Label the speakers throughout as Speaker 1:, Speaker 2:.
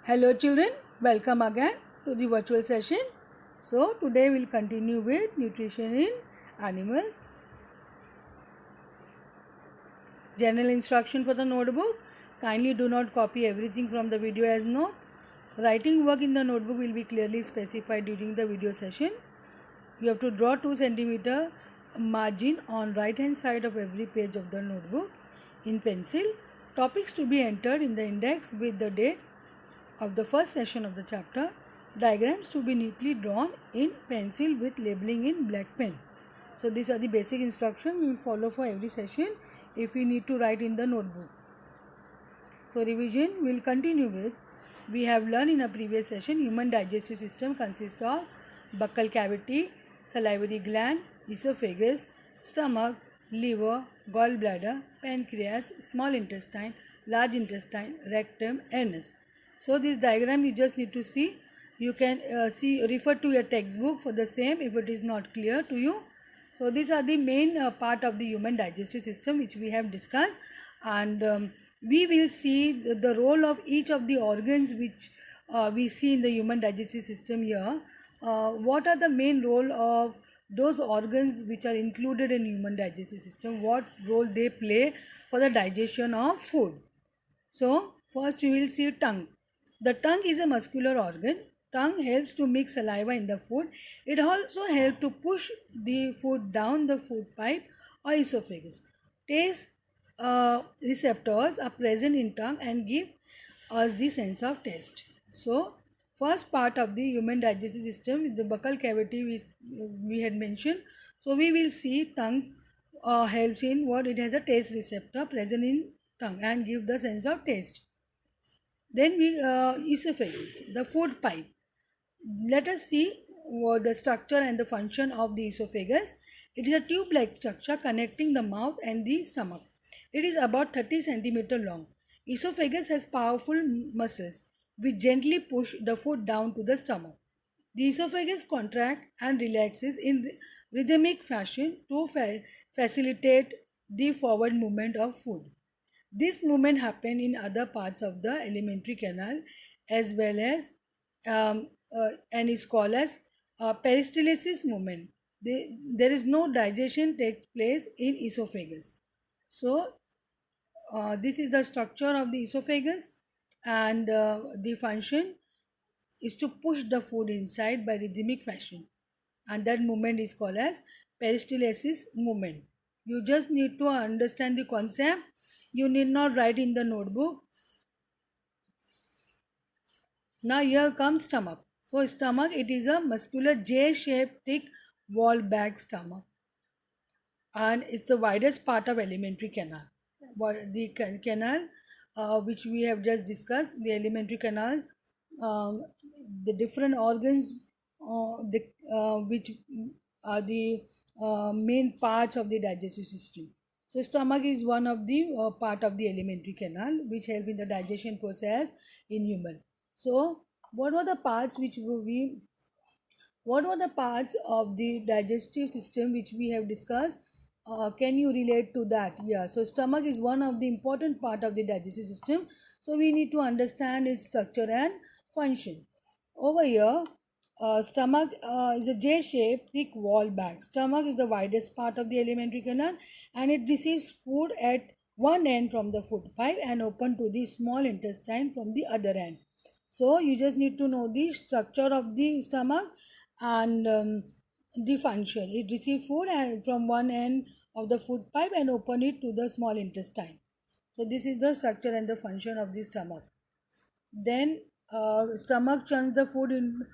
Speaker 1: Hello children, welcome again to the virtual session. So today we'll continue with nutrition in animals. General instruction for the notebook. Kindly do not copy everything from the video as notes. Writing work in the notebook will be clearly specified during the video session. You have to draw 2 cm margin on right hand side of every page of the notebook in pencil. Topics to be entered in the index with the date of the first session of the chapter. Diagrams to be neatly drawn in pencil with labeling in black pen. So these are the basic instructions we will follow for every session if we need to write in the notebook. So revision will continue with, we have learned in a previous session, human digestive system consists of buccal cavity, salivary gland, esophagus, stomach, liver, gallbladder, pancreas, small intestine, large intestine, rectum, anus. So this diagram you just need to see. You can refer to your textbook for the same if it is not clear to you. So these are the main part of the human digestive system which we have discussed, and we will see the role of each of the organs which we see in the human digestive system here. What are the main role of those organs which are included in human digestive system, what role they play for the digestion of food. So first we will see tongue. The tongue is a muscular organ. Tongue helps to mix saliva in the food. It also helps to push the food down the food pipe or esophagus. Taste receptors are present in tongue and give us the sense of taste. So first part of the human digestive system, the buccal cavity we had mentioned. So we will see tongue helps in what, it has a taste receptor present in tongue and give the sense of taste. Then we esophagus, the food pipe. Let us see what the structure and the function of the esophagus. It is a tube-like structure connecting the mouth and the stomach. It is about 30 cm long. Esophagus has powerful muscles which gently push the food down to the stomach. The esophagus contracts and relaxes in rhythmic fashion to facilitate the forward movement of food. This movement happens in other parts of the alimentary canal as well as and is called as peristalsis movement. There is no digestion takes place in esophagus. So this is the structure of the esophagus, and the function is to push the food inside by rhythmic fashion, and that movement is called as peristalsis movement. You just need to understand the concept. You need not write in the notebook. Now here comes stomach. So stomach, it is a muscular J-shaped thick wall bag stomach, and it's the widest part of alimentary canal. The canal which we have just discussed, the alimentary canal, the different organs which are the main parts of the digestive system. So stomach is one of the part of the alimentary canal which help in the digestion process in human. So what were the parts of the digestive system which we have discussed? Can you relate to that? Yeah, so stomach is one of the important part of the digestive system. So we need to understand its structure and function. Over here, stomach is a J-shaped thick wall bag. Stomach is the widest part of the alimentary canal, and it receives food at one end from the food pipe and open to the small intestine from the other end. So you just need to know the structure of the stomach and the function. It receives food and from one end of the food pipe and open it to the small intestine. So this is the structure and the function of the stomach. Then stomach churns the food in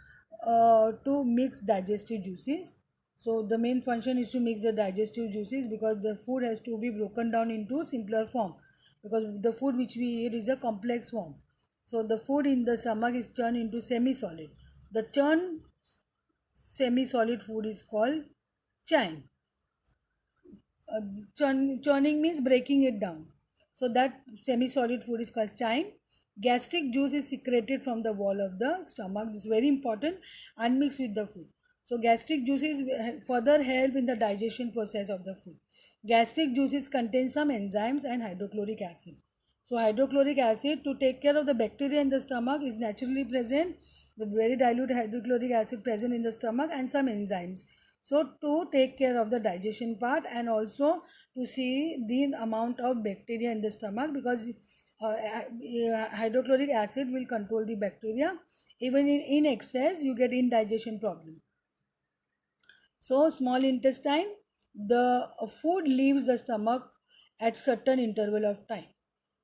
Speaker 1: to mix digestive juices. So the main function is to mix the digestive juices because the food has to be broken down into simpler form, because the food which we eat is a complex form. So the food in the stomach is turned into semi-solid. The churned semi-solid food is called chyme. Churning means breaking it down. So that semi-solid food is called chyme. Gastric juice is secreted from the wall of the stomach. This is very important, and mixed with the food. So gastric juices further help in the digestion process of the food. Gastric juices contain some enzymes and hydrochloric acid. So hydrochloric acid to take care of the bacteria in the stomach is naturally present with very dilute hydrochloric acid present in the stomach and some enzymes. So to take care of the digestion part and also to see the amount of bacteria in the stomach, because hydrochloric acid will control the bacteria. Even in excess you get indigestion problem. So small intestine, the food leaves the stomach at certain interval of time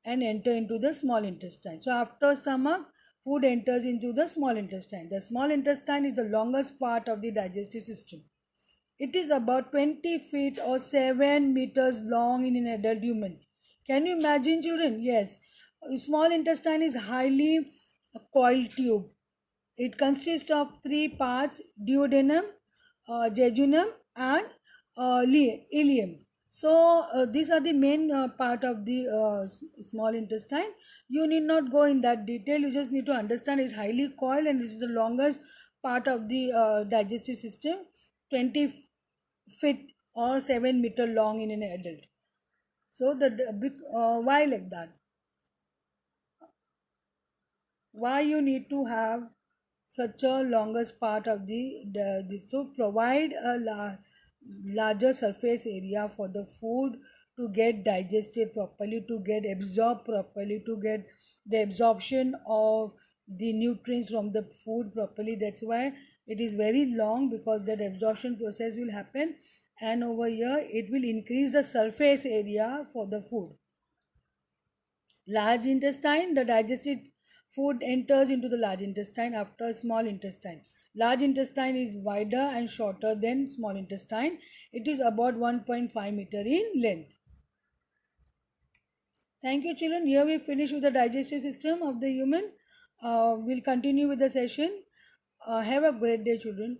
Speaker 1: and enter into the small intestine. So after stomach, food enters into the small intestine. The small intestine is the longest part of the digestive system. It is about 20 feet or 7 meters long in an adult human. Can you imagine, children? Yes. Small intestine is highly coiled tube. It consists of three parts: duodenum, jejunum, and ileum. So these are the main part of the small intestine. You need not go in that detail. You just need to understand it's highly coiled and this is the longest part of the digestive system. 20 feet or 7 meter long in an adult. So why like that? Why you need to have such a longest part of this? So provide a larger surface area for the food to get digested properly, to get absorbed properly, to get the absorption of the nutrients from the food properly. That's why it is very long, because that absorption process will happen, and over here it will increase the surface area for the food. Large intestine, the digested food enters into the large intestine after small intestine. Large intestine is wider and shorter than small intestine. It is about 1.5 meter in length. Thank you, children. Here we finish with the digestive system of the human. We'll continue with the session. Have a great day, children.